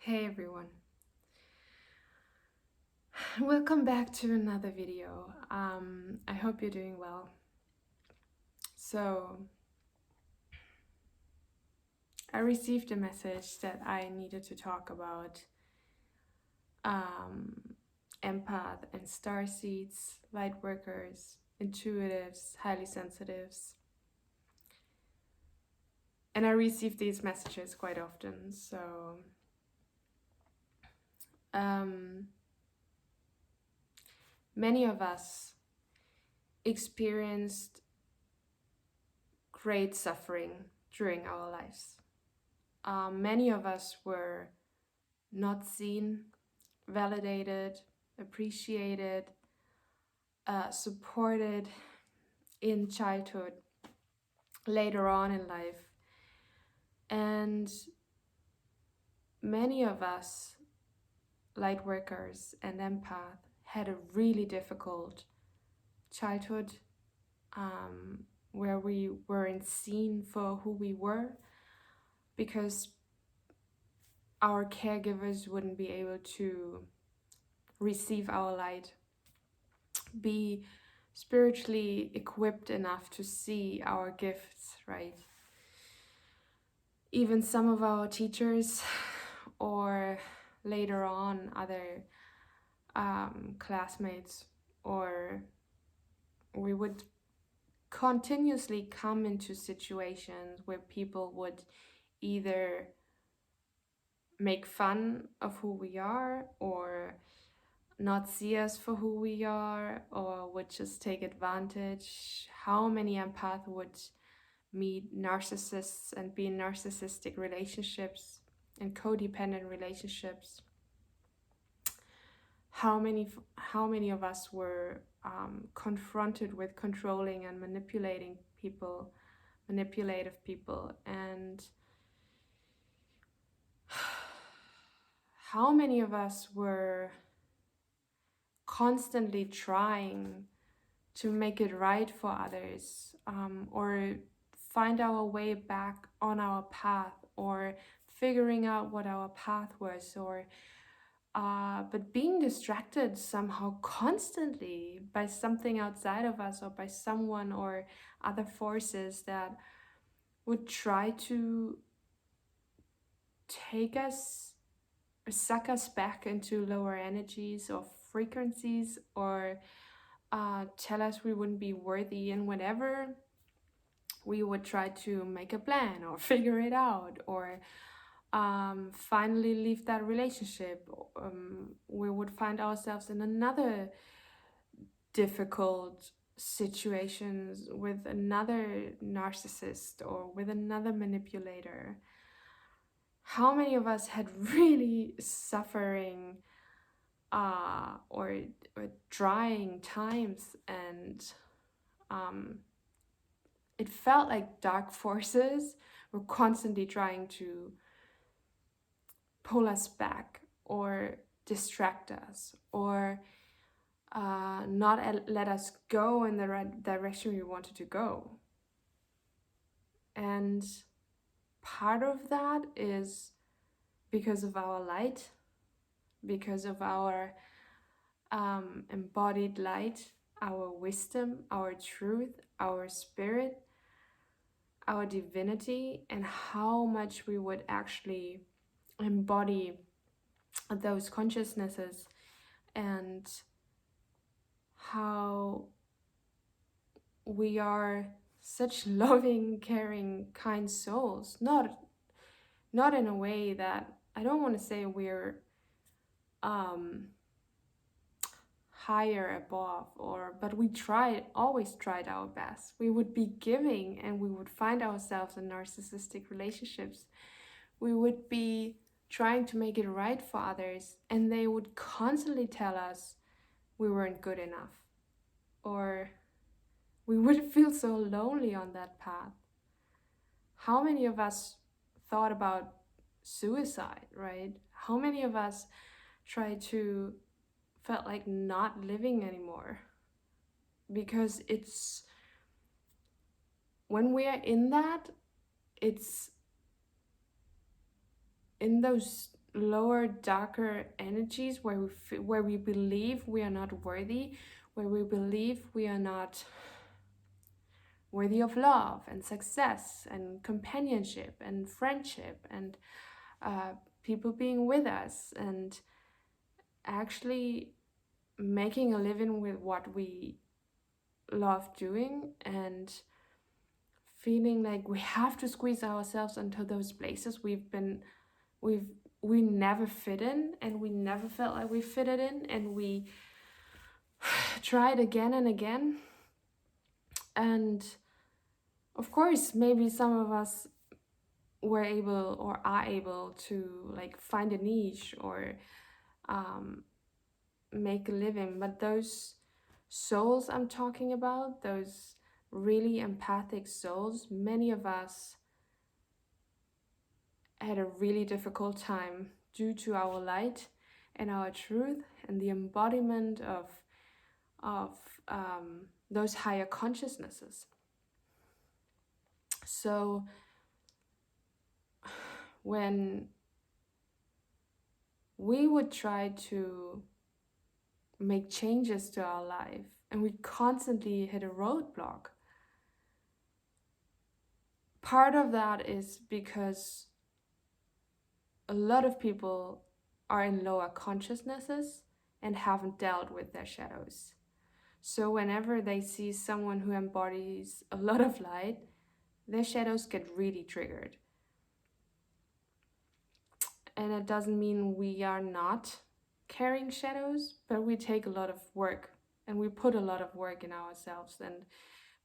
Hey everyone, welcome back to another video. I hope you're doing well. So, I received a message that I needed to talk about um, empath and starseeds, light workers, intuitives, highly sensitives. And I receive these messages quite often. So, many of us experienced great suffering during our lives. Many of us were not seen, validated, appreciated, supported in childhood, later on in life. And many of us, light workers and empath, had a really difficult childhood where we weren't seen for who we were because our caregivers wouldn't be able to receive our light, be spiritually equipped enough to see our gifts, right? Even some of our teachers or later on other classmates, or we would continuously come into situations where people would either make fun of who we are or not see us for who we are, or would just take advantage. How many empaths would meet narcissists and be in narcissistic relationships and codependent relationships? How many of us were confronted with controlling and manipulative people, and how many of us were constantly trying to make it right for others, or find our way back on our path, or figuring out what our path was, or but being distracted somehow constantly by something outside of us, or by someone or other forces that would try to take us or suck us back into lower energies or frequencies, or tell us we wouldn't be worthy, and whenever we would try to make a plan or figure it out, or finally leave that relationship, we would find ourselves in another difficult situations with another narcissist or with another manipulator. How many of us had really suffering or trying times, and it felt like dark forces were constantly trying to pull us back or distract us, or not let us go in the right direction we wanted to go. And part of that is because of our light, because of our embodied light, our wisdom, our truth, our spirit, our divinity, and how much we would actually embody those consciousnesses, and how we are such loving, caring, kind souls. Not in a way that, I don't want to say we're higher above, but we always tried our best. We would be giving, and we would find ourselves in narcissistic relationships. We would be trying to make it right for others, and they would constantly tell us we weren't good enough, or we would feel so lonely on that path. How many of us thought about suicide, right? How many of us tried to felt like not living anymore? Because it's when we are in that, it's in those lower, darker energies where where we believe we are not worthy, where we believe we are not worthy of love and success and companionship and friendship and uh, people being with us and actually making a living with what we love doing, and feeling like we have to squeeze ourselves into those places we've we never fit in, and we never felt like we fitted in, and we tried again and again. And of course, maybe some of us were able or are able to like find a niche or um, make a living, but those souls I'm talking about, those really empathic souls, many of us had a really difficult time due to our light and our truth and the embodiment of those higher consciousnesses. So when we would try to make changes to our life and we constantly hit a roadblock, part of that is because a lot of people are in lower consciousnesses and haven't dealt with their shadows. So whenever they see someone who embodies a lot of light, their shadows get really triggered. And it doesn't mean we are not carrying shadows, but we take a lot of work and we put a lot of work in ourselves, and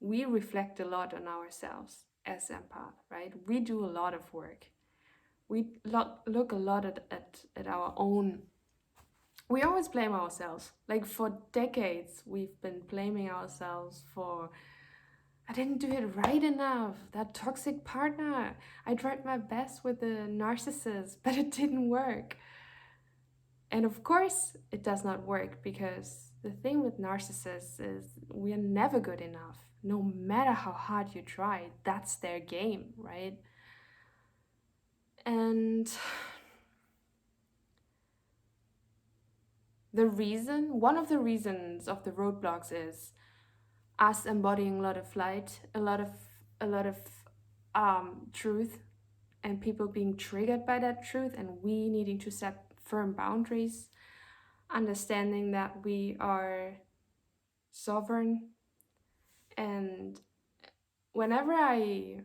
we reflect a lot on ourselves as empath, right? We do a lot of work. We look a lot at our own. We always blame ourselves. Like for decades, we've been blaming ourselves for, I didn't do it right enough. That toxic partner. I tried my best with the narcissist, but it didn't work. And of course, it does not work, because the thing with narcissists is we are never good enough. No matter how hard you try, that's their game, right? And one of the reasons of the roadblocks is us embodying a lot of light, a lot of truth, and people being triggered by that truth, and we needing to set firm boundaries, understanding that we are sovereign. And whenever I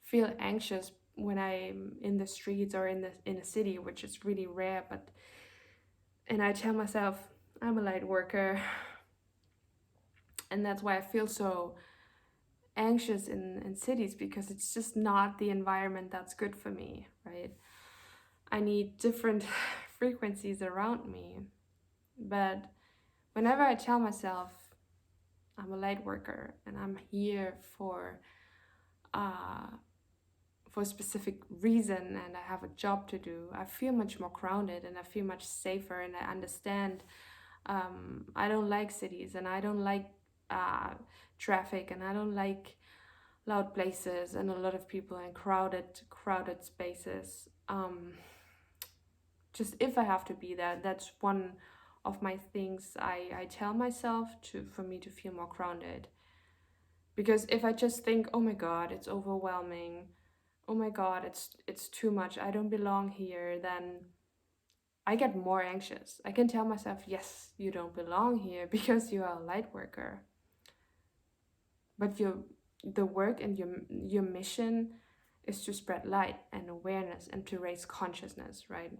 feel anxious when I'm in the streets or in a city, which is really rare, and I tell myself I'm a light worker, and that's why I feel so anxious in cities, because it's just not the environment that's good for me, right? I need different frequencies around me. But whenever I tell myself I'm a light worker and I'm here uh, for a specific reason and I have a job to do, I feel much more grounded and I feel much safer, and I understand I don't like cities, and I don't like traffic, and I don't like loud places and a lot of people and crowded spaces. Just if I have to be there, that's one of my things I tell myself to for me to feel more grounded. Because if I just think, oh my god, it's overwhelming, oh my god, it's too much, I don't belong here, then I get more anxious. I can tell myself, yes, you don't belong here because you are a light worker. But the work and your mission is to spread light and awareness and to raise consciousness, right?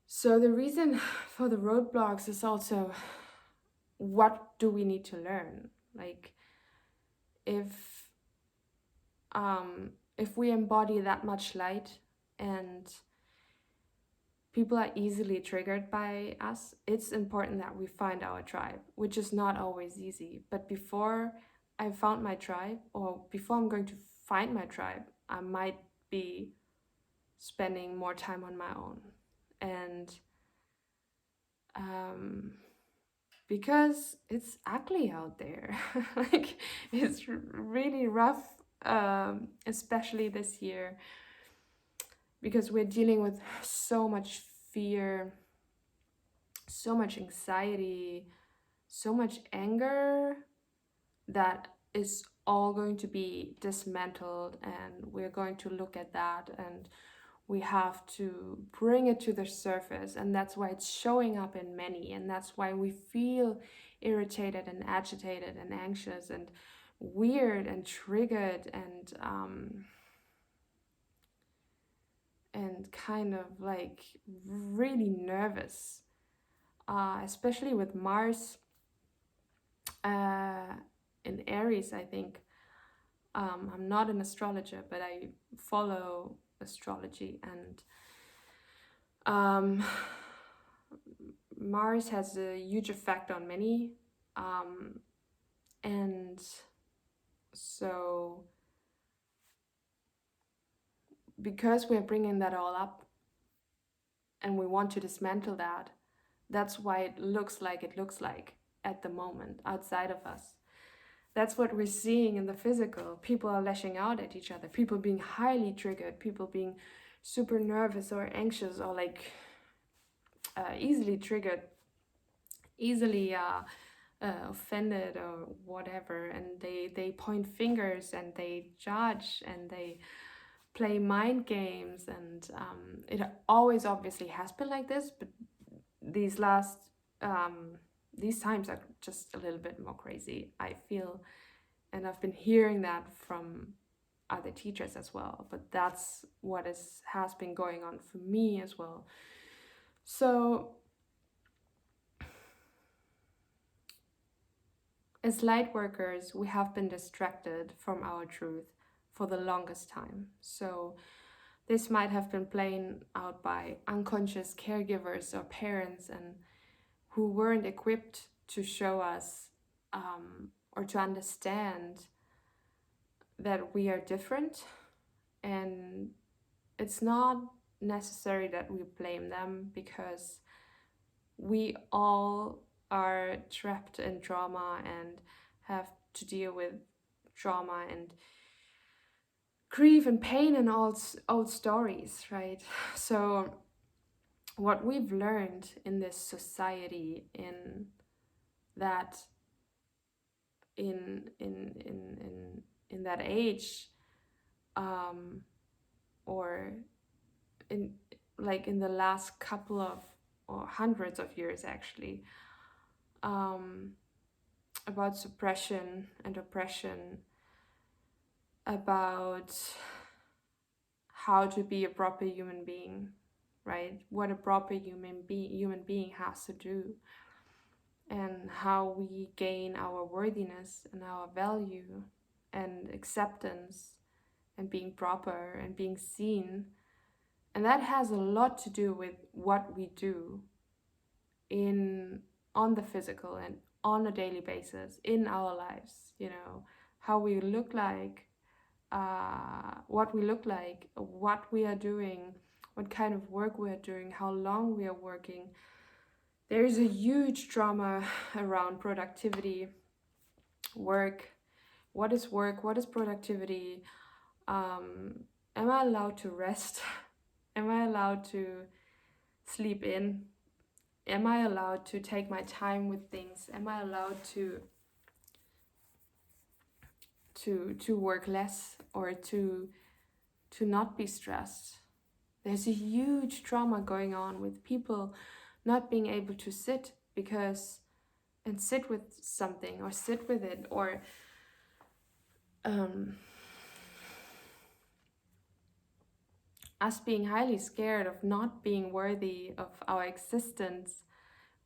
So the reason for the roadblocks is also, what do we need to learn? Like if we embody that much light and people are easily triggered by us, it's important that we find our tribe, which is not always easy. But before I found my tribe, or before I'm going to find my tribe, I might be spending more time on my own. And because it's ugly out there. Like it's really rough, especially this year. because we're dealing with so much fear, so much anxiety, so much anger that is all going to be dismantled, and we're going to look at that, and we have to bring it to the surface, and that's why it's showing up in many, and that's why we feel irritated and agitated and anxious and weird and triggered and kind of like really nervous, especially with Mars uh, in Aries, I think. I'm not an astrologer, but I follow astrology, and Mars has a huge effect on many. Um, and so, because we're bringing that all up and we want to dismantle that, that's why it looks like at the moment outside of us. That's what we're seeing in the physical. People are lashing out at each other, people being highly triggered, people being super nervous or anxious or like easily triggered, easily offended or whatever, and they point fingers and they judge and they play mind games, and it always obviously has been like this, but these last these times are just a little bit more crazy, I feel, and I've been hearing that from other teachers as well, but that's what has been going on for me as well. So as light workers, we have been distracted from our truth for the longest time. So this might have been played out by unconscious caregivers or parents, and who weren't equipped to show us or to understand that we are different. And it's not necessary that we blame them, because we all are trapped in trauma and have to deal with trauma and grief and pain and old stories, right? So what we've learned in this society, in that in that age, or in like in the last couple of or hundreds of years actually, um, about suppression and oppression, about how to be a proper human being, right? What a proper human being has to do, and how we gain our worthiness and our value and acceptance and being proper and being seen. And that has a lot to do with what we do in on the physical and on a daily basis in our lives, you know, how we look like, what we look like, what we are doing, what kind of work we are doing, how long we are working. There is a huge drama around productivity, work. What is work? What is productivity? Am I allowed to rest? Am I allowed to sleep in? Am I allowed to take my time with things? Am I allowed to work less, or to not be stressed? There's a huge trauma going on with people not being able to sit and sit with something, or sit with it, or us being highly scared of not being worthy of our existence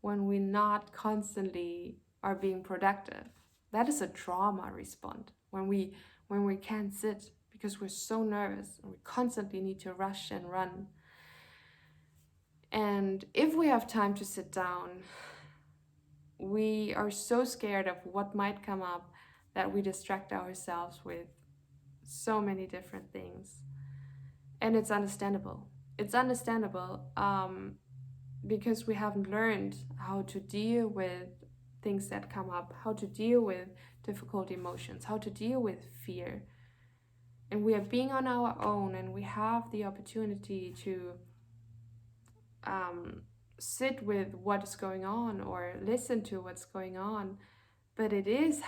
when we not constantly are being productive. That is a trauma response, when we can't sit because we're so nervous and we constantly need to rush and run. And if we have time to sit down, we are so scared of what might come up that we distract ourselves with so many different things. And it's understandable. It's understandable, because we haven't learned how to deal with things that come up, how to deal with difficult emotions, how to deal with fear. and we are being on our own, and we have the opportunity to um, sit with what is going on or listen to what's going on. But it is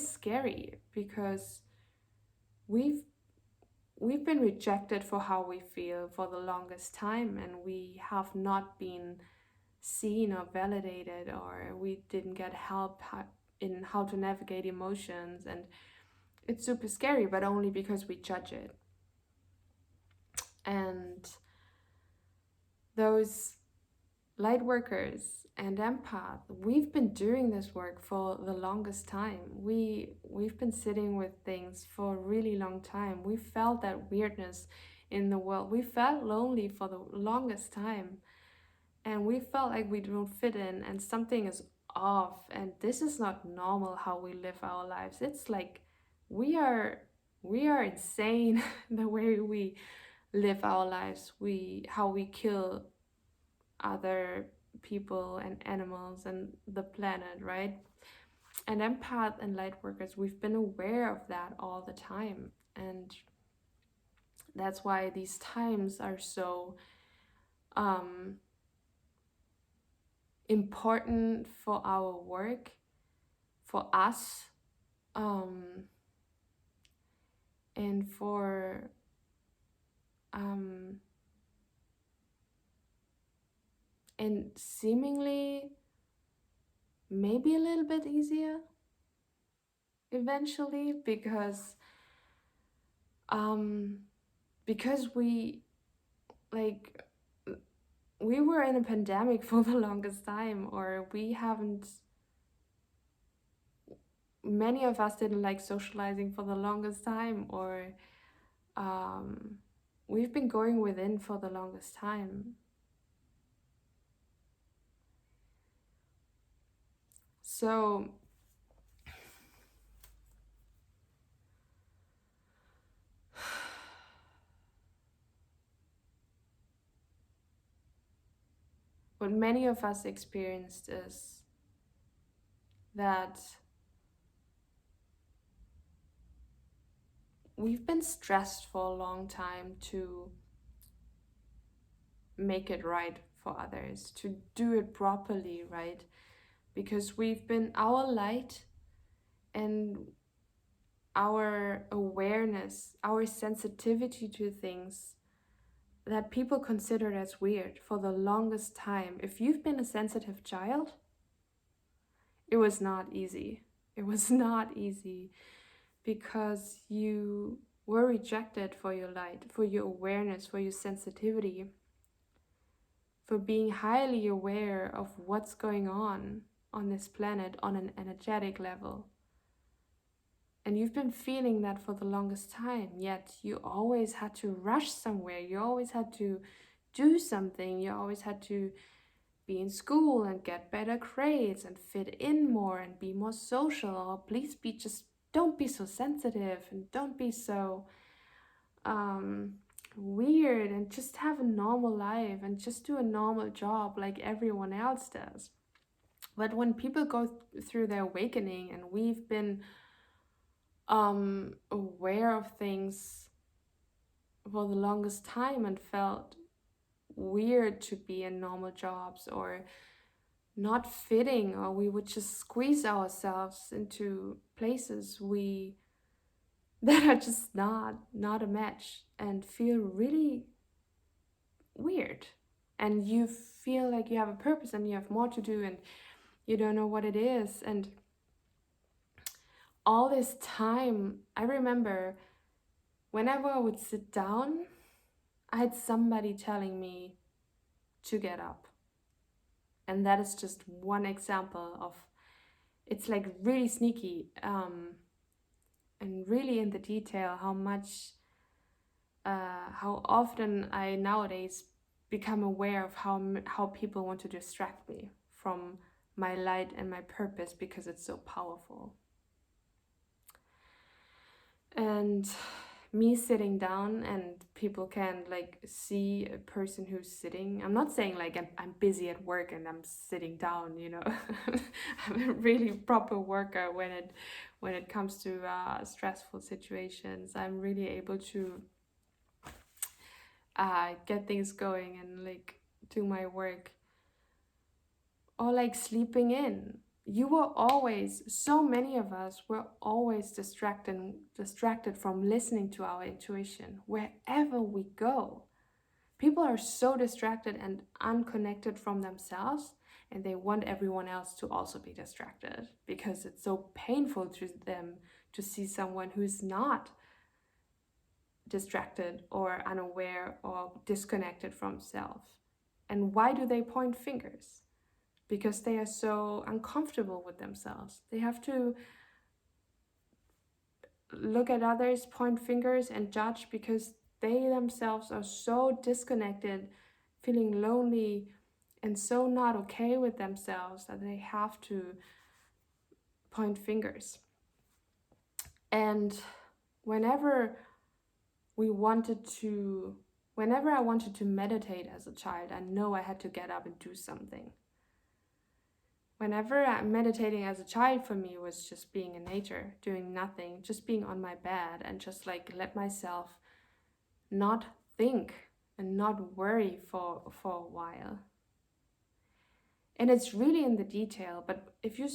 scary because we've we've been rejected for how we feel for the longest time, and we have not been seen or validated, or we didn't get help in how to navigate emotions. And it's super scary, but only because we judge it. And those light workers and empath, we've been doing this work for the longest time. We've been sitting with things for a really long time. We felt that weirdness in the world. We felt lonely for the longest time, and we felt like we don't fit in and something is off, and this is not normal how we live our lives. It's like we are we are insane the way we live our lives, we how we kill other people and animals and the planet, right? And empath and light workers, we've been aware of that all the time. And that's why these times are so um, important for our work, for us, um, and for um, and seemingly maybe a little bit easier eventually, um because we like we were in a pandemic for the longest time, or we haven't, many of us didn't like socializing for the longest time, or um we've been going within for the longest time. So what many of us experienced is that we've been stressed for a long time to make it right for others, to do it properly, right? Because we've been our light and our awareness, our sensitivity to things that people considered as weird for the longest time. If you've been a sensitive child, it was not easy. It was not easy because you were rejected for your light, for your awareness, for your sensitivity, for being highly aware of what's going on this planet on an energetic level. And you've been feeling that for the longest time, yet you always had to rush somewhere. You always had to do something. You always had to be in school and get better grades and fit in more and be more social. Or please be just don't be so sensitive and don't be so weird, and just have a normal life and just do a normal job like everyone else does. But when people go through their awakening, and we've been aware of things for the longest time and felt weird to be in normal jobs or not fitting, or we would just squeeze ourselves into places we that are just not a match and feel really weird. And you feel like you have a purpose and you have more to do, and you don't know what it is. And all this time, I remember whenever I would sit down, I had somebody telling me to get up. And that is just one example of, it's like really sneaky, and really in the detail how much, how often I nowadays become aware of how people want to distract me from my light and my purpose because it's so powerful. And me sitting down and people can like see a person who's sitting. I'm not saying like I'm busy at work and I'm sitting down, you know. I'm a really proper worker when it comes to stressful situations. I'm really able to get things going and like do my work. Or like sleeping in. You were always, so many of us were always distracted from listening to our intuition wherever we go. People are so distracted and unconnected from themselves, and they want everyone else to also be distracted because it's so painful to them to see someone who's not distracted or unaware or disconnected from self. And why do they point fingers? Because they are so uncomfortable with themselves. They have to look at others, point fingers, and judge because they themselves are so disconnected, feeling lonely, and so not okay with themselves that they have to point fingers. And whenever whenever I wanted to meditate as a child, I know I had to get up and do something. Whenever I'm meditating as a child, for me was just being in nature, doing nothing, just being on my bed and just like let myself not think and not worry for a while. And it's really in the detail, but if you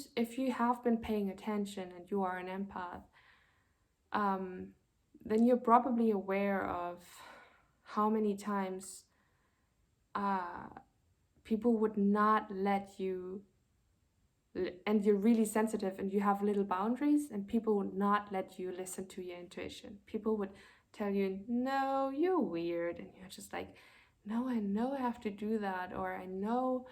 have been paying attention and you are an empath, then you're probably aware of how many times people would not let you, and you're really sensitive and you have little boundaries, and people would not let you listen to your intuition. People would tell you, no, you're weird, and you're just like, no, I know I have to do that, or I know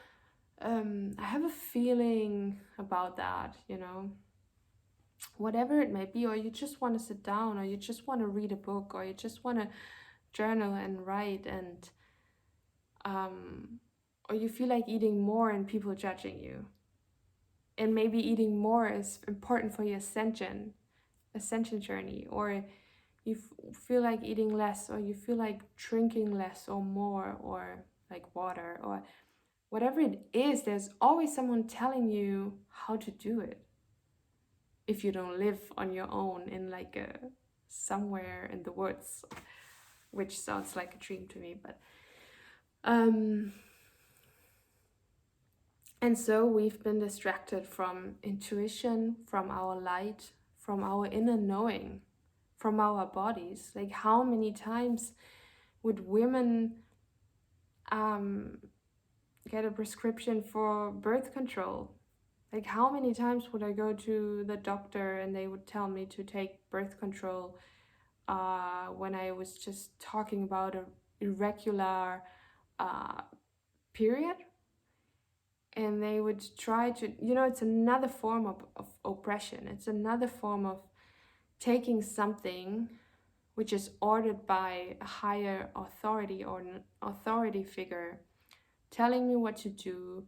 I have a feeling about that, you know, whatever it may be. Or you just want to sit down, or you just want to read a book, or you just want to journal and write, and or you feel like eating more and people judging you. And maybe eating more is important for your ascension journey, or you feel like eating less, or you feel like drinking less or more, or like water, or whatever it is. There's always someone telling you how to do it if you don't live on your own in like a somewhere in the woods, which sounds like a dream to me. But and so we've been distracted from intuition, from our light, from our inner knowing, from our bodies. Like, how many times would women get a prescription for birth control? Like, how many times would I go to the doctor and they would tell me to take birth control when I was just talking about a irregular period? And they would try to, you know, it's another form of oppression. It's another form of taking something which is ordered by a higher authority or an authority figure, telling me what to do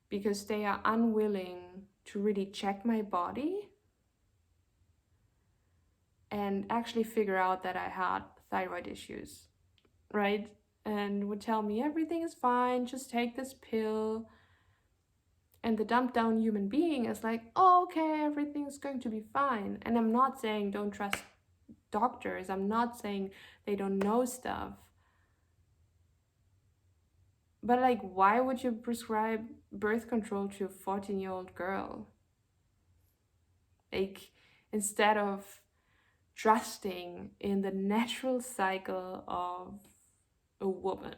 because they are unwilling to really check my body and actually figure out that I had thyroid issues, right? And would tell me everything is fine, just take this pill. And the dumped down human being is like, oh, okay, everything's going to be fine. And I'm not saying don't trust doctors. I'm not saying they don't know stuff. But like, why would you prescribe birth control to a 14-year-old girl? Like, instead of trusting in the natural cycle of a woman,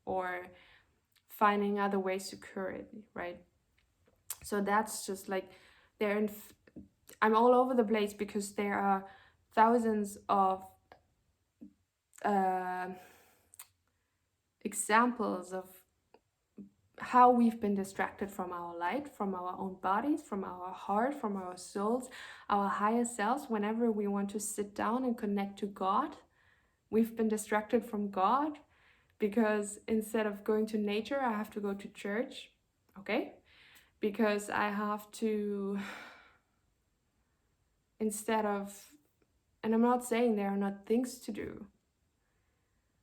or finding other ways to cure it, right? So that's just like, I'm all over the place because there are thousands of examples of how we've been distracted from our light, from our own bodies, from our heart, from our souls, our higher selves. Whenever we want to sit down and connect to God, we've been distracted from God because instead of going to nature, I have to go to church, okay? Because I have to, instead of And I'm not saying there are not things to do,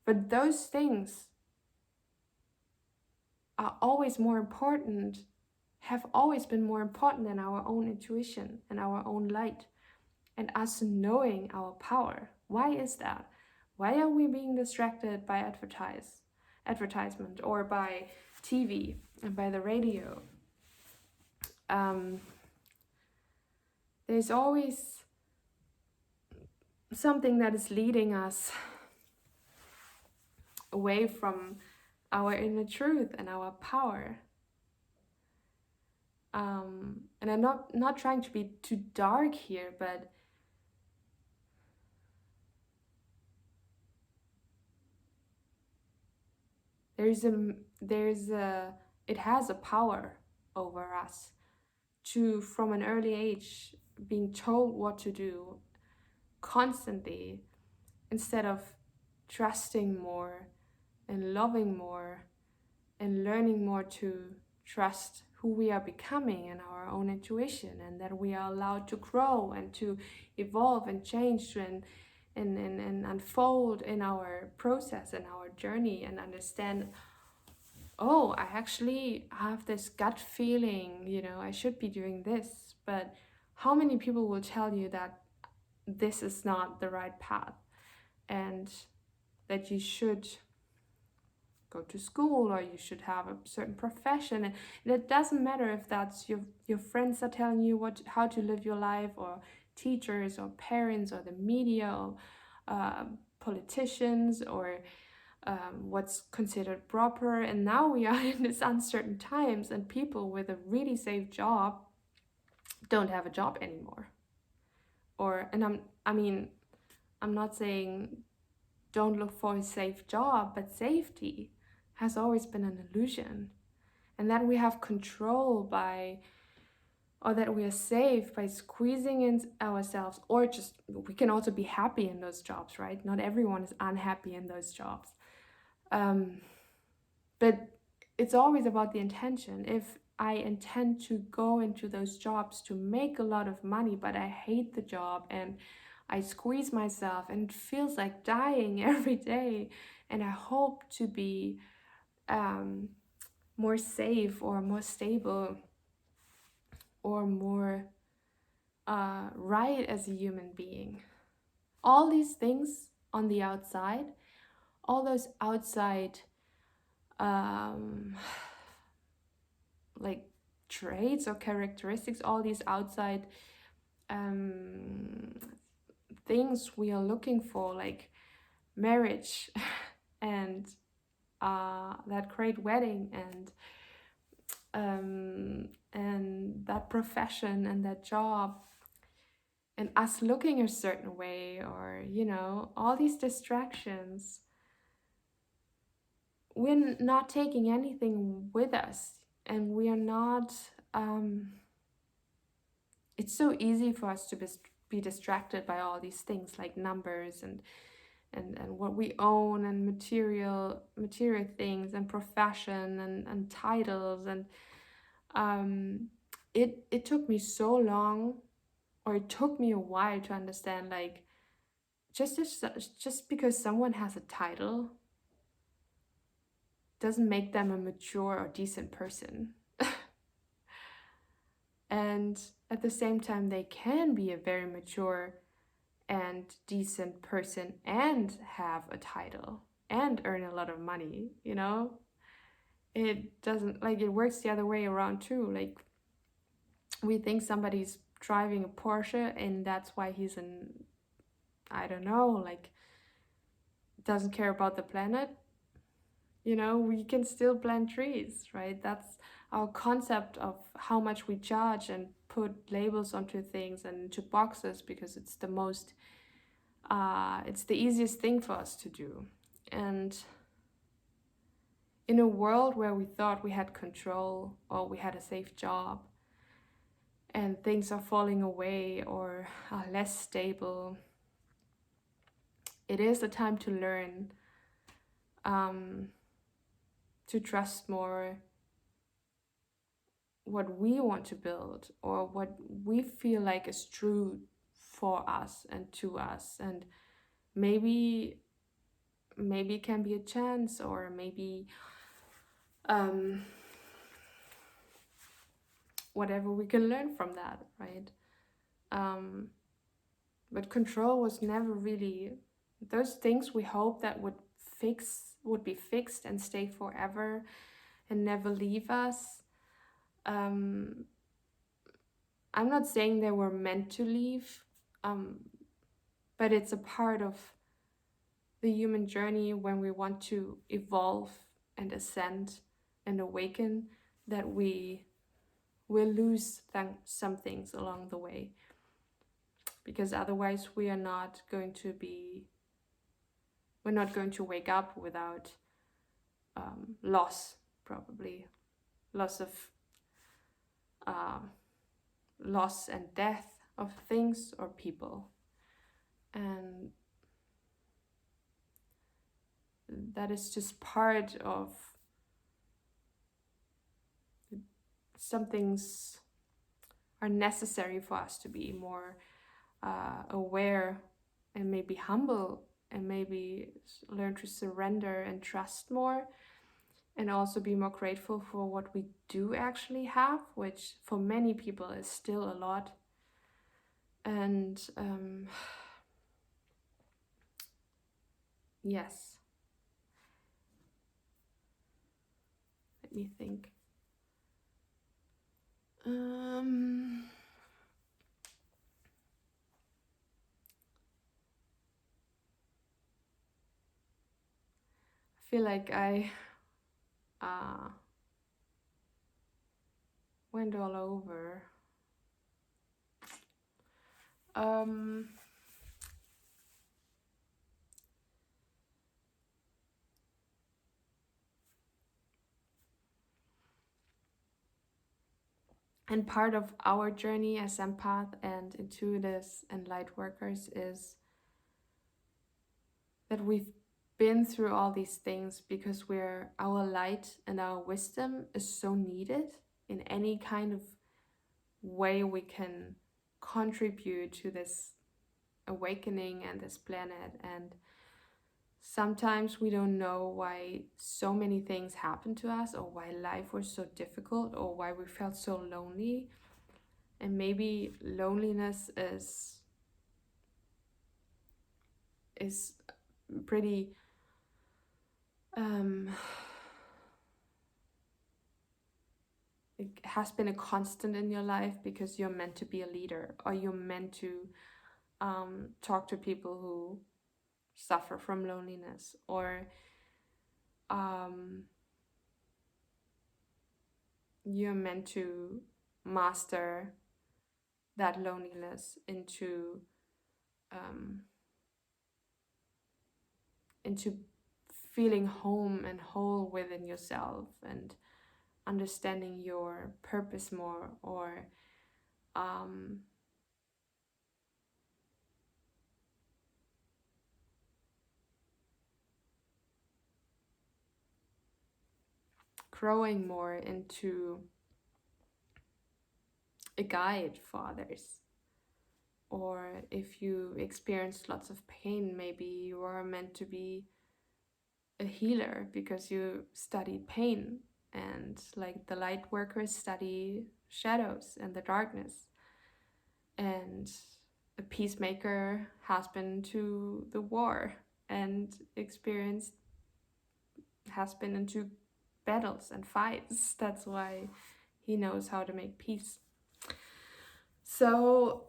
but those things are always more important, have always been more important than our own intuition and our own light and us knowing our power. Why is that? Why are we being distracted by advertisement or by TV and by the radio? There's always something that is leading us away from our inner truth and our power. And I'm not trying to be too dark here, but there's a it has a power over us to, from an early age, being told what to do constantly instead of trusting more and loving more and learning more to trust who we are becoming and our own intuition, and that we are allowed to grow and to evolve and change and unfold in our process and our journey, and understand, oh, I actually have this gut feeling, I should be doing this. But how many people will tell you that this is not the right path, and that you should go to school or you should have a certain profession? And it doesn't matter if that's your friends are telling you how to live your life, or teachers or parents or the media, or politicians, or what's considered proper. And now we are in these uncertain times, and people with a really safe job don't have a job anymore. I'm not saying don't look for a safe job, but safety has always been an illusion. And that we have control by, or that we are safe by squeezing in ourselves, or just, we can also be happy in those jobs, right? Not everyone is unhappy in those jobs. But it's always about the intention. If I intend to go into those jobs to make a lot of money, but I hate the job and I squeeze myself and it feels like dying every day, and I hope to be more safe or more stable or more right as a human being. All these things on the outside, all those outside like traits or characteristics, all these outside things we are looking for, like marriage and that great wedding and that profession and that job, and us looking a certain way, or all these distractions, we're not taking anything with us, and we are not it's so easy for us to be distracted by all these things, like numbers and what we own, and material things, and profession and titles. And it took me so long, or it took me a while to understand, like, just because someone has a title doesn't make them a mature or decent person. And at the same time, they can be a very mature and decent person and have a title and earn a lot of money. It doesn't, like, it works the other way around too. Like, we think somebody's driving a Porsche and that's why he's I don't know, like, doesn't care about the planet. We can still plant trees, right? That's our concept of how much we judge and put labels onto things and into boxes, because it's it's the easiest thing for us to do. And in a world where we thought we had control, or we had a safe job, and things are falling away or are less stable, it is a time to learn to trust more what we want to build, or what we feel like is true for us and to us, and maybe it can be a chance, or maybe whatever we can learn from that, right? But control was never really those things we hope that would be fixed and stay forever and never leave us. I'm not saying they were meant to leave, but it's a part of the human journey when we want to evolve and ascend and awaken, that we will lose some things along the way, because otherwise we're not going to wake up without loss, probably loss of loss and death of things or people. And that is just part of some things are necessary for us to be more aware and maybe humble, and maybe learn to surrender and trust more, and also be more grateful for what we do actually have, which for many people is still a lot. And yes, let me think. I feel like I went all over. And part of our journey as empath and intuitives and light workers is that we've been through all these things because our light and our wisdom is so needed in any kind of way we can contribute to this awakening and this planet. And sometimes we don't know why so many things happened to us, or why life was so difficult, or why we felt so lonely. And maybe loneliness is pretty it has been a constant in your life, because you're meant to be a leader, or you're meant to talk to people who suffer from loneliness, or you're meant to master that loneliness into feeling home and whole within yourself, and understanding your purpose more, or growing more into a guide for others. Or if you experience lots of pain, maybe you are meant to be a healer because you studied pain, and like the light workers study shadows and the darkness, and a peacemaker has been to the war and has been into battles and fights. That's why he knows how to make peace. So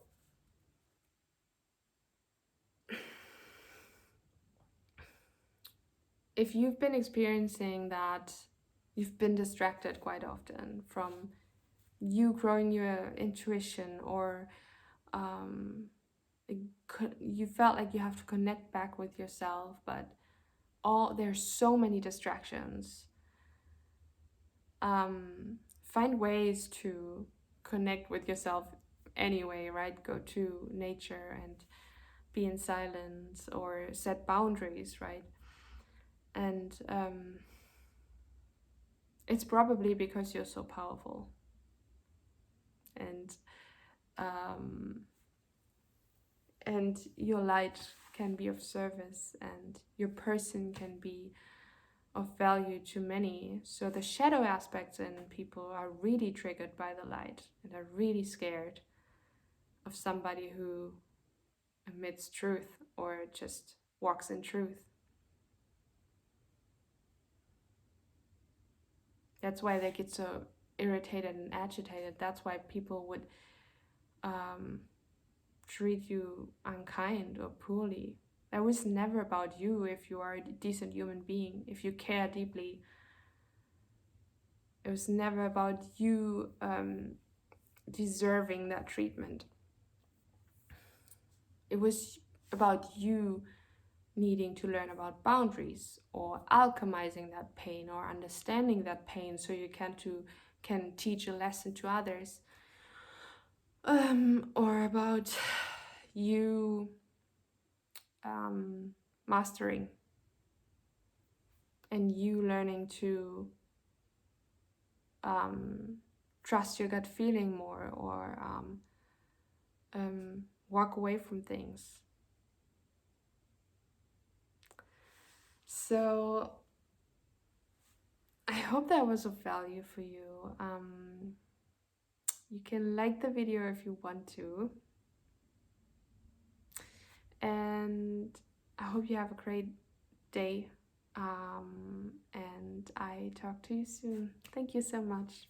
if you've been experiencing that, you've been distracted quite often from you growing your intuition, or you felt like you have to connect back with yourself, but there's so many distractions. Find ways to connect with yourself anyway, right? Go to nature and be in silence, or set boundaries, right? And it's probably because you're so powerful, and and your light can be of service, and your person can be of value to many. So the shadow aspects in people are really triggered by the light and are really scared of somebody who emits truth or just walks in truth. That's why they get so irritated and agitated. That's why people would treat you unkind or poorly. That was never about you. If you are a decent human being, if you care deeply, it was never about you deserving that treatment. It was about you needing to learn about boundaries, or alchemizing that pain, or understanding that pain so you can teach a lesson to others, or about you mastering and you learning to trust your gut feeling more, or walk away from things. So I hope that was of value for you. You can like the video if you want to. And I hope you have a great day. And I talk to you soon. Thank you so much.